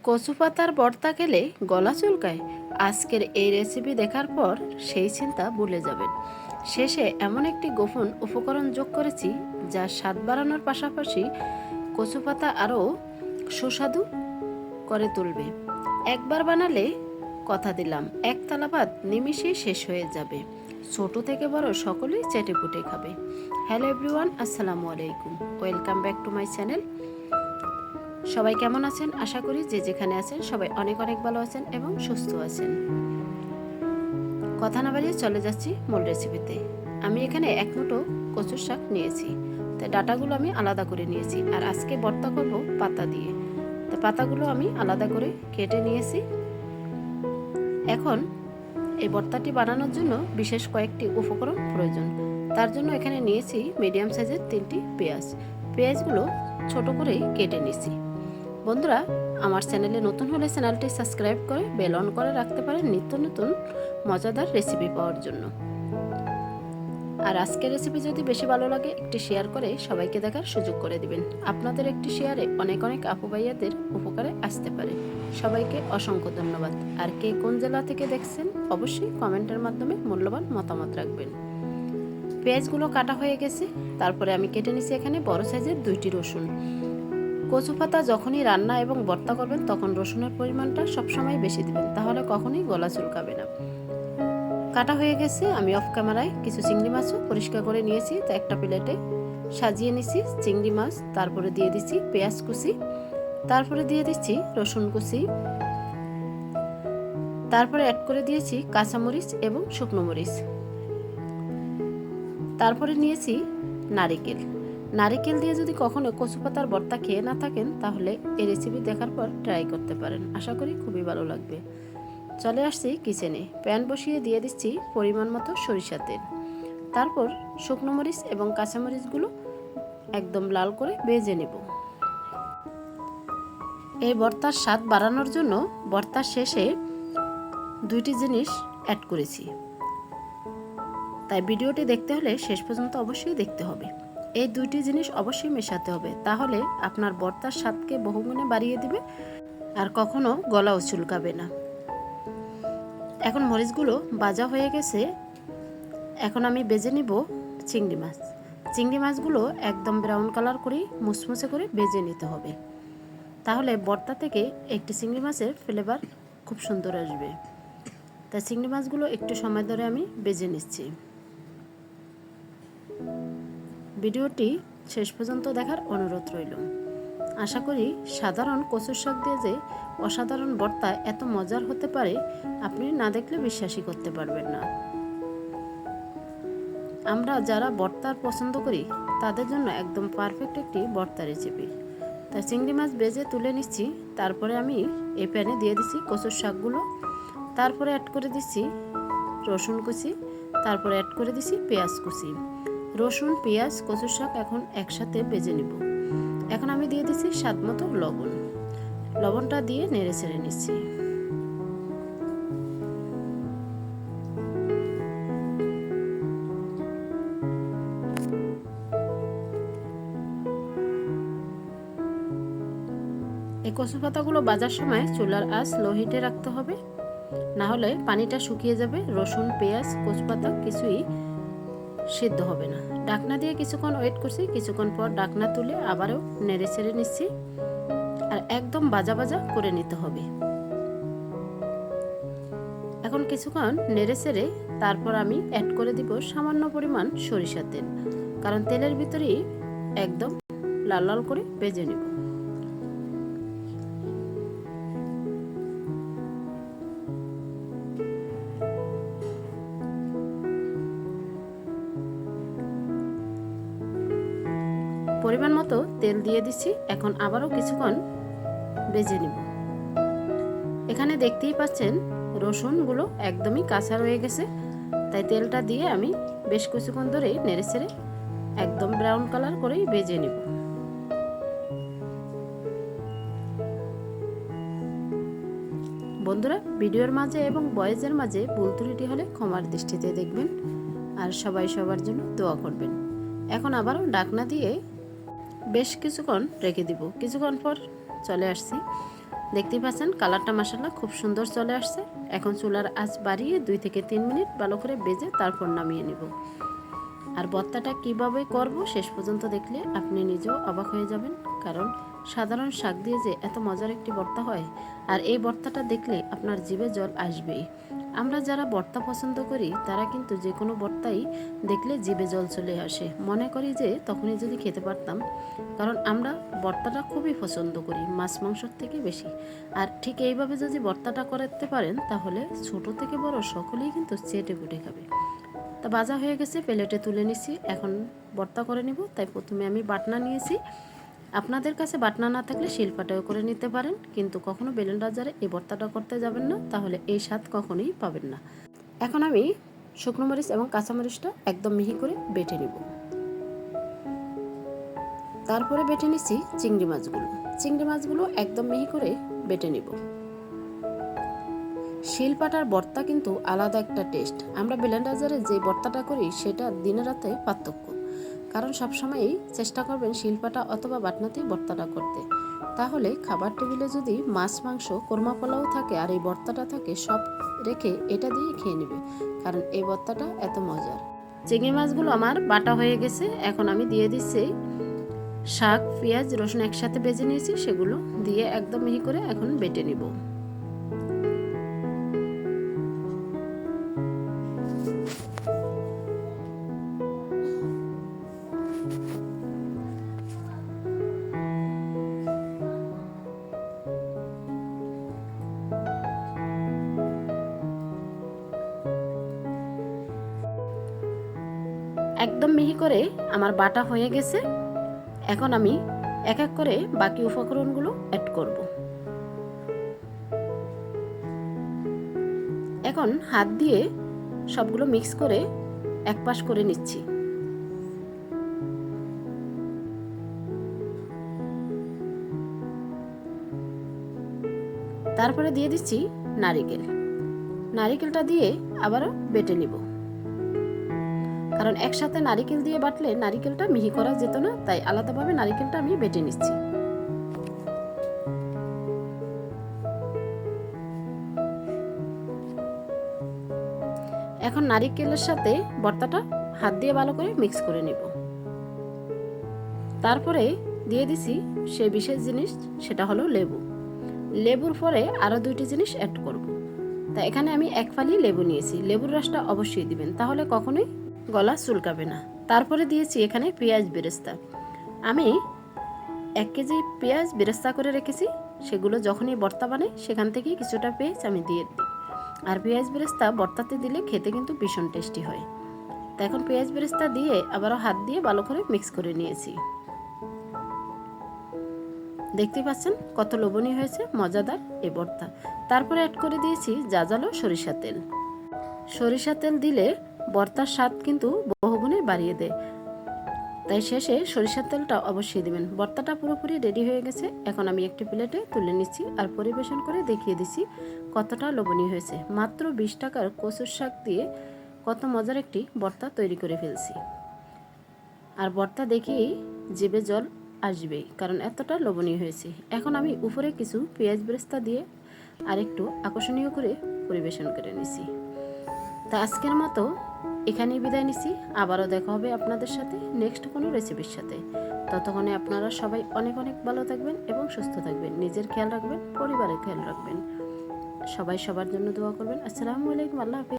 কচু পাতার ভর্তা খেলে গলা চুলকায়। আজকের এই রেসিপি দেখার পর সেই চিন্তা ভুলে যাবেন। শেষে এমন একটি গোপন উপকরণ যোগ করেছি যা স্বাদ বাড়ানোর পাশাপাশি কচু পাতা আরও সুস্বাদু করে তুলবে। একবার বানালে কথা দিলাম এক থালা ভাত নিমিষেই শেষ হয়ে যাবে। ছোট থেকে বড় সকলেই চেটেপুটে খাবে। হ্যালো এভরিওয়ান, আসসালামু আলাইকুম, welcome back to my channel. সবাই কেমন আছেন? আশা করি যে যেখানে আছেন সবাই অনেক অনেক ভালো আছেন এবং সুস্থ আছেন। কথা না বাড়িয়ে চলে যাচ্ছি মূল রেসিপিতে। আমি এখানে এক মুঠো কচুর শাক নিয়েছি, তাই ডাটাগুলো আমি আলাদা করে নিয়েছি। আর আজকে ভর্তা করব পাতা দিয়ে, তো পাতাগুলো আমি আলাদা করে কেটে নিয়েছি। এখন এই ভর্তাটি বানানোর জন্য বিশেষ কয়েকটি উপকরণ প্রয়োজন। তার জন্য এখানে নিয়েছি মিডিয়াম সাইজের 3টি পেঁয়াজ। পেঁয়াজগুলো ছোট করেই কেটে নিয়েছি। বন্ধুরা, আমার চ্যানেলে নতুন হলে চ্যানেলটি সাবস্ক্রাইব করে বেল অন করে রাখতে পারেন নিত্য নতুন মজাদার রেসিপি পাওয়ার জন্য। আর আজকের রেসিপি যদি বেশি ভালো লাগে একটি শেয়ার করে সবাইকে দেখার সুযোগ করে দিবেন। আপনাদের একটি শেয়ারে অনেক অনেক আপু ভাইয়াদের উপকারে আসতে পারে। সবাইকে অসংখ্য ধন্যবাদ। আর কে কোন জেলা থেকে দেখছেন অবশ্যই কমেন্টের মাধ্যমে মূল্যবান মতামত রাখবেন। পেঁয়াজগুলো কাটা হয়ে গেছে। তারপরে আমি কেটে নিছি এখানে বড় সাইজের 2টি রসুন। কচু পাতা যখনই রান্না এবং ভর্তা করবেন তখন রসুনের পরিমাণটা সবসময় বেশি দিবেন, তাহলে কখনোই গলা চুলকাবে না। কাটা হয়ে গেছে। আমি অফ ক্যামেরায় কিছু চিংড়ি মাছও পরিষ্কার করে নিয়েছি, তো একটা প্লেটে সাজিয়ে নিছি চিংড়ি মাছ। তারপরে দিয়ে দিচ্ছি পেঁয়াজ কুচি, তারপরে দিয়ে দিচ্ছি রসুন কুচি, তারপরে অ্যাড করে দিয়েছি কাঁচামরিচ এবং শুকনো মরিচ। তারপরে নিয়েছি নারিকেল। নারিকেল দিয়ে যদি কখনো কচু পাতার ভর্তা খেয়ে না থাকেন তাহলে এই রেসিপি দেখার পর ট্রাই করতে পারেন। আশা করি খুবই ভালো লাগবে। চলে আসছি কিচেনে। প্যান বসিয়ে দিয়ে দিচ্ছি পরিমাণ মতো সরিষা তেল। তারপর শুকনো মরিচ এবং কাঁচামরিচগুলো একদম লাল করে ভেজে নেব। এই ভর্তার স্বাদ বাড়ানোর জন্য ভর্তার শেষে 2টি জিনিস অ্যাড করেছি, তাই ভিডিওটি দেখতে হলে শেষ পর্যন্ত অবশ্যই দেখতে হবে। এই 2টি জিনিস অবশ্যই মেশাতে হবে, তাহলে আপনার ভর্তার স্বাদকে বহুগুণে বাড়িয়ে দিবে আর কখনো গলাও চুলকাবে না। এখন মরিচগুলো ভাজা হয়ে গেছে। এখন আমি ভেজে নিব চিংড়ি মাছ। চিংড়ি মাছগুলো একদম ব্রাউন কালার করে মুসমুসে করে ভেজে নিতে হবে, তাহলে ভর্তা থেকে একটি চিংড়ি মাছের ফ্লেভার খুব সুন্দর আসবে। তাই চিংড়ি মাছগুলো একটু সময় ধরে আমি ভেজে নিচ্ছি। ভিডিওটি শেষ পর্যন্ত দেখার অনুরোধ রইল। আশা করি সাধারণ কচুর শাক দিয়ে যে অসাধারণ ভর্তা এত মজার হতে পারে আপনি না দেখলে বিশ্বাসই করতে পারবেন না। আমরা যারা ভর্তার পছন্দ করি তাদের জন্য একদম পারফেক্ট একটি ভর্তা রেসিপি। তাই চিংড়ি মাছ ভেজে তুলে নিচ্ছি। তারপরে আমি এই প্যানে দিয়ে দিচ্ছি কচুর শাকগুলো, তারপরে অ্যাড করে দিচ্ছি রসুন কুচি, তারপরে অ্যাড করে দিচ্ছি পেঁয়াজ কুচি। রসুন, পেঁয়াজ, কচুর শাক এখন একসাথে ভেজে নিব। এখন আমি দিয়ে দিচ্ছি স্বাদ মতো লবণ। লবণটা দিয়ে নেড়ে ছেড়ে নিচ্ছি। এই কচু পাতাগুলো ভাজার সময় চুলার আঁচ লো হিটে রাখতে হবে, না হলে পানিটা শুকিয়ে যাবে। রসুন, পেঁয়াজ, কচু পাতা কিছুই সিদ্ধ হবে না। ঢাকনা দিয়ে কিছুক্ষণ ওয়েট করছি। কিছুক্ষণ পর ঢাকনা তুলে আবারও নেড়ে ছেড়ে নিচ্ছি। আর একদম ভাজা ভাজা করে নিতে হবে। এখন কিছুক্ষণ নেড়ে ছেড়ে তারপর আমি অ্যাড করে দিব সামান্য পরিমাণ সরিষার তেল, কারণ তেলের ভিতরেই একদম লাল লাল করে ভেজে নেব। পরিমাণ মতো তেল দিয়ে দিচ্ছি। এখন আবারও কিছুক্ষণ ভেজে নিব। এখানে দেখতেই পাচ্ছেন রসুনগুলো একদমই কাঁচা রয়ে গেছে, তাই তেলটা দিয়ে আমি বেশ কিছুক্ষণ ধরে নেড়ে ছেড়ে একদম ব্রাউন কালার করেই ভেজে নিব। বন্ধুরা, ভিডিওর মাঝে এবং ভয়েসের মাঝে ভুল ত্রুটি হলে ক্ষমার দৃষ্টিতে দেখবেন আর সবাই সবার জন্য দোয়া করবেন। এখন আবারও ঢাকনা দিয়ে বেশ কিছুক্ষণ রেখে দিব। কিছুক্ষণ পর চলে আসছি। দেখতেই পাচ্ছেন কালারটা মাশাআল্লাহ খুব সুন্দর চলে আসছে। এখন চুলার আঁচ বাড়িয়ে 2 থেকে 3 মিনিট ভালো করে ভেজে তারপর নামিয়ে নিব। আর ভর্তাটা কিভাবে করব শেষ পর্যন্ত দেখলে আপনি নিজেও অবাক হয়ে যাবেন, কারণ সাধারণ শাক দিয়ে যে এত মজার একটি ভর্তা হয়, আর এই ভর্তাটা দেখলে আপনার জিভে জল আসবেই। আমরা যারা ভর্তা পছন্দ করি তারা কিন্তু যে কোনো ভর্তাই দেখলে জিভে জল চলে আসে, মনে করি যে তখনই যদি খেতে পারতাম, কারণ আমরা ভর্তাটা খুবই পছন্দ করি মাছ মাংসর থেকে বেশি। আর ঠিক এইভাবে যদি ভর্তাটা করতে পারেন তাহলে ছোট থেকে বড় সকলেই কিন্তু চেটে পুটে খাবে। তা ভাজা হয়ে গেছে, প্লেটে তুলে নিছি, এখন ভর্তা করে নিব। তাই প্রথমে আমি বাটনা নিয়েছি। আপনাদের কাছে বাটনা না থাকলে শিলপাটাও করে নিতে পারেন, কিন্তু কখনো ব্লেন্ডার জারে এই ভর্তাটা করতে যাবেন না, তাহলে এই স্বাদ কখনোই পাবেন না। এখন আমি শুকনো মরিচ এবং কাঁচামরিচটা একদম মিহি করে বেটে নিব। তারপরে বেটে নিচ্ছি চিংড়ি মাছগুলো একদম মিহি করে বেটে নিব। শিলপাটার ভর্তা কিন্তু আলাদা একটা টেস্ট। আমরা ব্লেন্ডার জারে যে ভর্তাটা করি সেটা দিনে রাতে পার্থক্য, কারণ সবসময়ই চেষ্টা করবেন শিলপাটা অথবা বাটনাতেই ভর্তাটা করতে। তাহলে খাবার টেবিলে যদি মাছ মাংস কোরমা পোলাও থাকে আর এই ভর্তাটা থাকে, সব রেখে এটা দিয়ে খেয়ে নেবে, কারণ এই ভর্তাটা এত মজার। চিংড়ি মাছগুলো আমার বাটা হয়ে গেছে। এখন আমি দিয়ে দিচ্ছি শাক, পেঁয়াজ, রসুন একসাথে ভেজে নিয়েছি, সেগুলো দিয়ে একদম মিহি করে এখন বেটে নিব। একদম মিহি করে আমার বাটা হয়ে গেছে। এখন আমি এক এক করে বাকি উপকরণগুলো অ্যাড করব। এখন হাত দিয়ে সবগুলো মিক্স করে এক পাশ করে নিচ্ছি। তারপরে দিয়ে দিচ্ছি নারিকেলটা দিয়ে আবারও বেটে নিব, কারণ একসাথে নারিকেল দিয়ে বাটলে নারিকেলটা মিহি করা যেত না, তাই আলাদাভাবে নারিকেলটা আমি বেটে নিচ্ছি। এখন নারিকেলের সাথে ভর্তাটা হাত দিয়ে ভালো করে মিক্স করে নিব। তারপরে দিয়ে দিছি সেই বিশেষ জিনিস, সেটা হলো লেবুর পরে আরও 2টি জিনিস অ্যাড করব। তা এখানে আমি 1 ফালি লেবু নিয়েছি। লেবুর রসটা অবশ্যই দিবেন, তাহলে কখনোই গলা চুলকাবে না। তারপরে দিয়েছি এখানে পেঁয়াজ বেরেস্তা। আমি 1 কেজি পেঁয়াজ বেরেস্তা করে রেখেছি, সেগুলো যখনই ভর্তা বানাই সেখান থেকেই কিছুটা পেঁয়াজ আমি দিয়ে দিই। আর পেঁয়াজ বেরেস্তা ভর্তাতে দিলে খেতে কিন্তু ভীষণ টেস্টি হয়। তো এখন পেঁয়াজ বেরেস্তা দিয়ে আবারও হাত দিয়ে ভালো করে মিক্স করে নিয়েছি। দেখতে পাচ্ছেন কত লোভনীয় হয়েছে, মজাদার এই ভর্তা। তারপরে অ্যাড করে দিয়েছি জাজালো সরিষা তেল দিলে ভর্তার স্বাদ কিন্তু বহুগুণে বাড়িয়ে দেয়, তাই শেষে সরিষার তেলটা অবশ্যই দিবেন। ভর্তাটা পুরোপুরি রেডি হয়ে গেছে। এখন আমি একটি প্লেটে তুলে নিচ্ছি আর পরিবেশন করে দেখিয়ে দিচ্ছি কতটা লোভনীয় হয়েছে। মাত্র 20 টাকার কচুর শাক দিয়ে কত মজার একটি ভর্তা তৈরি করে ফেলছি। আর ভর্তা দেখেই জিভে জল আসবেই, কারণ এতটা লোভনীয় হয়েছে। এখন আমি উপরে কিছু পেঁয়াজ বেরেস্তা দিয়ে আর একটু আকর্ষণীয় করে পরিবেশন করে নিছি। তা আজকের মতো এখানেই বিদায় নিছি। আবারও দেখা হবে আপনাদের সাথে নেক্সট কোনো রেসিপির সাথে। ততক্ষণে আপনারা সবাই অনেক অনেক ভালো থাকবেন এবং সুস্থ থাকবেন। নিজের খেয়াল রাখবেন, পরিবারের খেয়াল রাখবেন। সবাই সবার জন্য দোয়া করবেন। আসসালামু আলাইকুম, আল্লাহ হাফেজ।